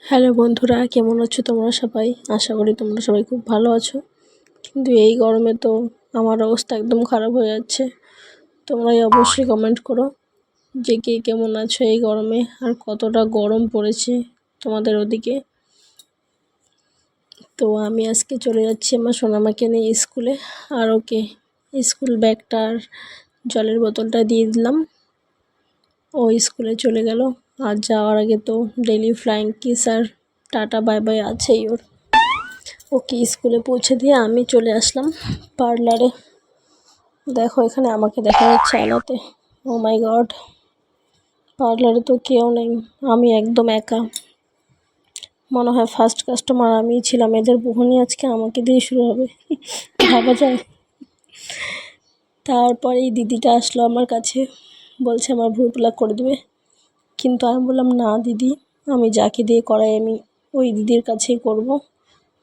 Hello বন্ধুরা, কেমন আছো তোমরা সবাই? আশা করি তোমরা সবাই খুব ভালো আছো। কিন্তু এই গরমে তো আমার অবস্থা একদম খারাপ হয়ে যাচ্ছে। তোমরাই অবশ্যই কমেন্ট করো যে কে কেমন আছো এই গরমে, আর কতটা গরম পড়েছে তোমাদের ওদিকে। তো আমি আজকে চলে যাচ্ছি আমার সোনামাকে নিয়ে স্কুলে, আর ওকে স্কুল ব্যাগটা আর জলের বোতলটা দিয়ে দিলাম। ও স্কুলে চলে গেল, আর যাওয়ার আগে তো ডেলি ফ্লাইং কিস আর টাটা বাই বাই আছেই ওর। ওকে স্কুলে পৌঁছে দিয়ে আমি চলে আসলাম পার্লারে। দেখো এখানে আমাকে দেখা যাচ্ছে আলোতে। ও মাই গড, পার্লারে তো কেউ নেই, আমি একদম একা। মনে হয় ফার্স্ট কাস্টমার আমিই ছিলাম, এদের বহনি আজকে আমাকে দিয়ে শুরু হবে, ভাবা যায়। তারপরে এই দিদিটা আসলো আমার কাছে, বলছে আমার ভ্রু প্লাক করে দেবে। কিন্তু আমি বললাম না দিদি, আমি যাকে দিয়ে করাই আমি ওই দিদির কাছেই করব,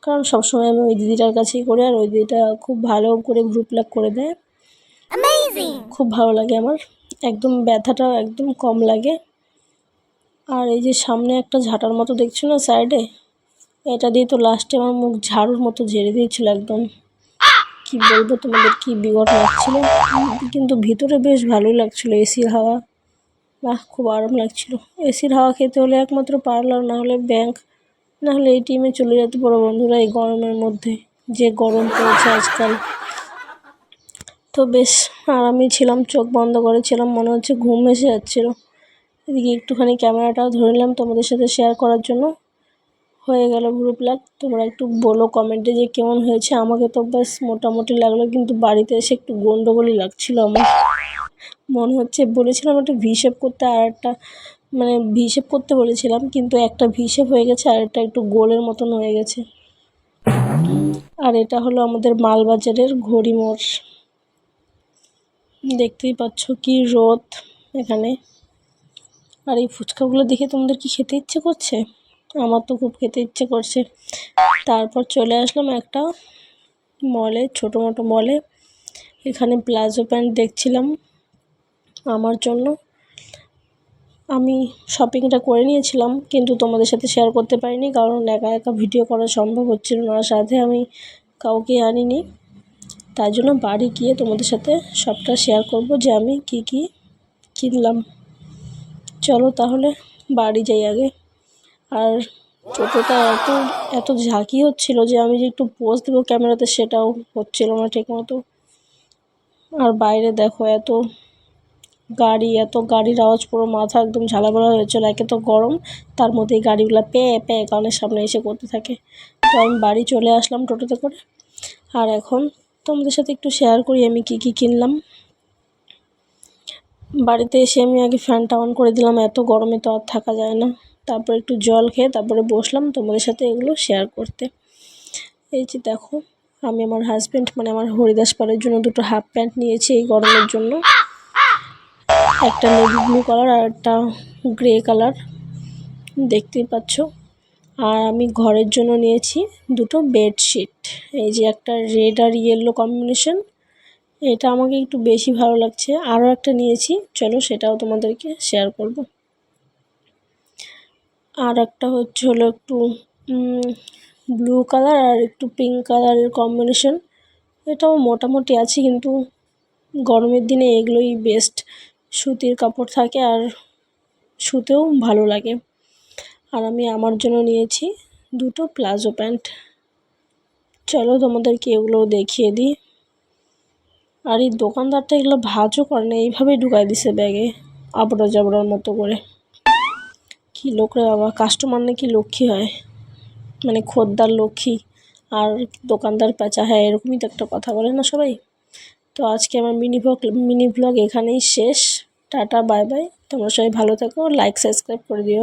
কারণ সবসময় আমি ওই দিদিটার কাছেই করি, আর ওই দিদিটা খুব ভালো করে ভ্রু প্লাক করে দেয়। খুব ভালো লাগে আমার, একদম ব্যথাটাও একদম কম লাগে। আর এই যে সামনে একটা ঝাঁটার মতো দেখছো না সাইডে, এটা দিয়ে তো লাস্টে আমার মুখ ঝাড়ুর মতো ঝেড়ে দিয়েছিল একদম। কি বলবো তোমাদের, কি বিকট লাগছিল, কিন্তু ভিতরে বেশ ভালোই লাগছিল। এসির হাওয়া, বাহ খুব আরাম লাগছিল। এসির হাওয়া খেতে হলে একমাত্র পার্লার, না হলে ব্যাংক, না হলে এটিএমে চলে যেতে পারো বন্ধুরা এই গরমের মধ্যে। যে গরম পড়েছে আজকাল, তো বেশ আরামই ছিলাম, চোখ বন্ধ করেছিলাম, মনে হচ্ছে ঘুম এসে যাচ্ছিল। এদিকে একটুখানি ক্যামেরাটাও ধরে নিলাম তোমাদের সাথে শেয়ার করার জন্য। হয়ে গেল ভ্রু প্লাক। তোমরা একটু বলো কমেন্টে যে কেমন হয়েছে। আমাকে তো বেশ মোটামুটি লাগলো, কিন্তু বাড়িতে এসে একটু গন্ডগোলই লাগছিল আমার। মনে হচ্ছে বলেছিলাম একটা ভি শেপ করতে, আর একটা মানে ভি শেপ করতে বলেছিলাম, কিন্তু একটা ভি শেপ হয়ে গেছে আর একটা একটু গোলের মতন হয়ে গেছে। আর এটা হলো আমাদের মালবাজারের ঘড়ি মোড়। দেখতেই পাচ্ছ কি রোদ এখানে। আর এই ফুচকাগুলো দেখে তোমাদের কি খেতে ইচ্ছে করছে? আমার তো খুব খেতে ইচ্ছে করছে। তারপর চলে আসলাম একটা মলে, ছোটো মোটো মলে। এখানে প্লাজো প্যান্ট দেখছিলাম আমার জন্য। আমি শপিংটা করে নিয়েছিলাম, কিন্তু তোমাদের সাথে শেয়ার করতে পারিনি, কারণ একা একা ভিডিও করা সম্ভব হচ্ছিল না, সাথে আমি কাউকে আনিনি। তাই জন্য বাড়ি গিয়ে তোমাদের সাথে সবটা শেয়ার করব যে আমি কি কি কিনলাম। চলো তাহলে বাড়ি যাই আগে। আর টোটোটা এত এত ঝাঁকি হচ্ছিল যে আমি যে একটু পোজ দেবো ক্যামেরাতে সেটাও হচ্ছিল না ঠিক মতো। আর বাইরে দেখো এত গাড়ির আওয়াজ, পুরো মাথা একদম ঝালাপালা হয়েছিল। একে তো গরম, তার মধ্যে এই গাড়িগুলো পেয়ে পেয়ে কানের সামনে এসে করতে থাকে। তো আমি বাড়ি চলে আসলাম টোটোতে করে। আর এখন তোমাদের সাথে একটু শেয়ার করি আমি কি কি কিনলাম। বাড়িতে এসে আমি আগে ফ্যানটা অন করে দিলাম, এত গরমে তো আর থাকা যায় না। তারপর একটু জল খেয়ে তারপরে বসলাম তোমাদের সাথে এগুলো শেয়ার করতে। এই যে দেখো, আমি আমার হাজব্যান্ড মানে আমার হরিদাস পালের জন্য দুটো হাফ প্যান্ট নিয়েছি এই গরমের জন্য। একটা নেভি ব্লু কালার আর একটা গ্রে কালার, দেখতেই পাচ্ছ। আর আমি ঘরের জন্য নিয়েছি দুটো বেডশিট। এই যে একটা রেড আর ইয়েলো কম্বিনেশন, এটা আমাকে একটু বেশি ভালো লাগছে। আরও একটা নিয়েছি, চলো সেটাও তোমাদেরকে শেয়ার করব। আর একটা হলো একটু ব্লু কালার আর একটু পিঙ্ক কালারের কম্বিনেশন। এটাও মোটামুটি আছে, কিন্তু গরমের দিনে এগুলোই বেস্ট। সুতির কাপড় থাকে আর শুতেও ভালো লাগে। আর আমি আমার জন্য নিয়েছি দুটো প্লাজো প্যান্ট। চলো তোমাদেরকে এগুলোও দেখিয়ে দিই। আর এই দোকানদারটা এগুলো ভাঁজও করে না, এইভাবেই ঢুকাই দিছে ব্যাগে আবড়া জাবড়ার মতো করে। কি লোক রে বাবা, কাস্টমার নাকি লক্ষ্মী হয়, মানে খদ্দার লক্ষ্মী আর দোকানদার পেঁচা, হ্যাঁ এরকমই তো একটা কথা বলে না সবাই। তো আজকে আমার মিনি ব্লগ এখানেই শেষ। টাটা বাই বাই, তোমরা সবাই ভালো থেকো, লাইক সাবস্ক্রাইব করে দিও।